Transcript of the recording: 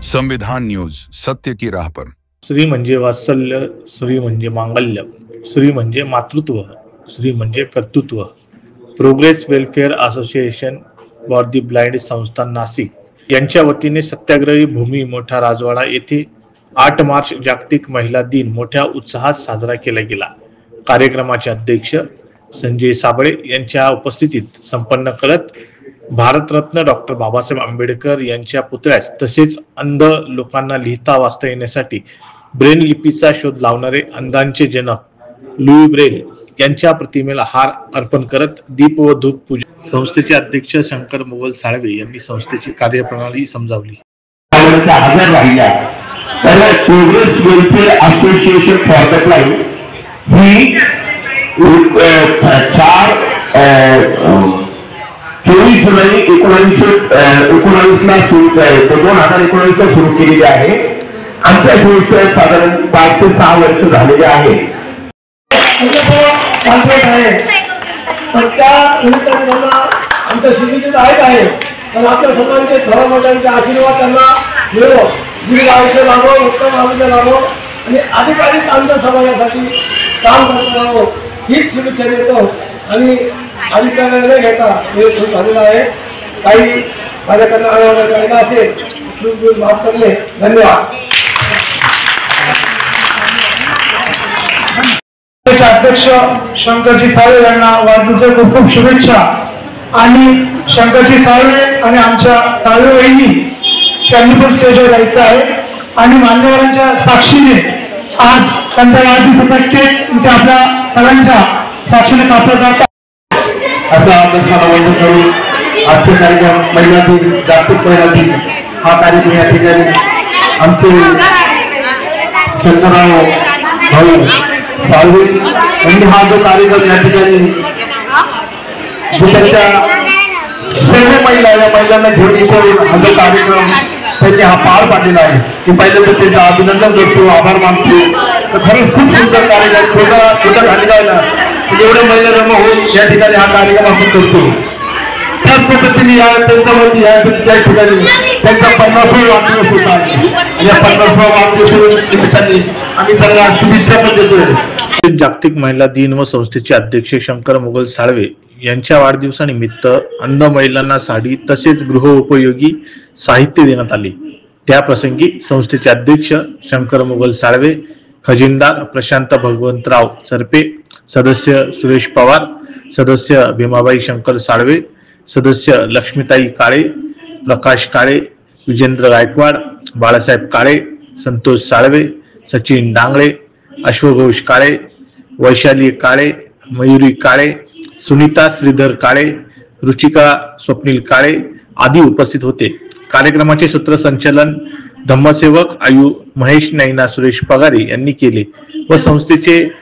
संविधान न्यूज, सत्य की राह पर। स्त्री म्हणजे वात्सल्य, स्त्री म्हणजे मांगल्य, स्त्री म्हणजे मातृत्व, स्त्री म्हणजे कर्तृत्व। Progress Welfare Association for the blind संस्था नाशिक यांच्या वतीने सत्याग्रही भूमी मोठा राजवाडा येथे 8 मार्च जागतिक महिला दिन मोठ्या उत्साहात साजरा केला गेला। कार्यक्रमाचे अध्यक्ष संजय साबळे यांच्या उपस्थितीत संपन्न करत भारतरत्न डॉक्टर बाबासाहेब आंबेडकर यांच्या पुतळ्यास तसेच अंध लोकांना लिहिता वाचता येण्यासाठी ब्रेल लिपीचा शोध लावणारे अंधांचे जनक लुई ब्रेल यांच्या प्रतिमेला हार अर्पण करत दीप व धूप पूजा। संस्थेचे अध्यक्ष शंकर मोगल साळवे यांनी संस्थेची कार्यप्रणाली समजावली। हजर राहिल्या तर Progress Welfare Association for the Blind ही 24 जुलै 2019 सुरू केलेली आहे। आमच्या संस्थेत साधारण 5 ते 6 वर्ष झालेले आहे। आमच्या शिक्षित आहे पण आपल्या सर्वांचे धर्ममतांचे आशीर्वाद त्यांना मिळो, दीर्घ आयुष्य लाभो, उत्तम आरोग्य लाभो आणि अधिकाधिक आमच्या समाजासाठी काम करत राहावं हीच शुभेच्छा देतो। आणि अधिकाऱ्यांना घेता हे खूप झालेलं आहे। काही माझ्याकडनं करायला असेल माफ करणे। धन्यवाद। अध्यक्ष शंकरजी साळवे यांना वाढदिवसाच्या खूप खूप शुभेच्छा। आणि शंकरजी साळवे आणि आमच्या साळवे वहिनी त्यांनी पण स्टेजवर जायचं आहे आणि मान्यवरांच्या साक्षीने आज त्यांच्या वाढदिवसाचा केक इथे आपल्या सगळ्यांच्या साक्षीने कापला जात असा आदर्शाला वंदन करून आजचे कार्यक्रम महिला दिन, जागतिक महिला दिन हा कार्यक्रम या ठिकाणी आमचे शंकरराव भाऊ साळवे यांनी हा जो कार्यक्रम या ठिकाणी त्यांच्या सर्व महिलांना घेऊन इथं हा जो कार्यक्रम त्यांनी हा पार पाडलेला आहे की पहिल्यांदा त्यांचं अभिनंदन करतो, आभार मानतो। तर खरंच खूप सुंदर कार्यक्रम छोटा कार्यक्रम एवढ्या महिला जमा होऊन या ठिकाणी हा कार्यक्रम आपण करतो। त्याच पद्धतीने त्यांच्यावरती या ठिकाणी त्यांचा 50वा वाढदिवस होता आणि या 50वा वाढदिवसानिमित्ताने आम्ही त्यांना शुभेच्छा पण देतोय। जागतिक महिला दिन व संस्थेचे अध्यक्ष शंकर मोगल साळवे यांच्या वाढदिवसानिमित्त अंध महिलांना साडी तसेच गृहोपयोगी साहित्य देण्यात आले। त्या प्रसंगी संस्थेचे अध्यक्ष शंकर मोगल साळवे, खजिनदार प्रशांत भगवंतराव सरपे, सदस्य सुरेश पवार, सदस्य भीमाबाई शंकर साळवे, सदस्य लक्ष्मीताई काळे, प्रकाश काळे, विजेंद्र गायकवाड, बाळासाहेब काळे, संतोष साळवे, सचिन डांगळे, अश्वघोष काळे, वैशाली काळे, मयुरी काळे, सुनीता श्रीधर काळे, रुचिका स्वप्नील काळे आदी उपस्थित होते। कार्यक्रमाचे सूत्रसंचालन धम्मसेवक आयु महेश नैना सुरेश पगारे यांनी केले व संस्थेचे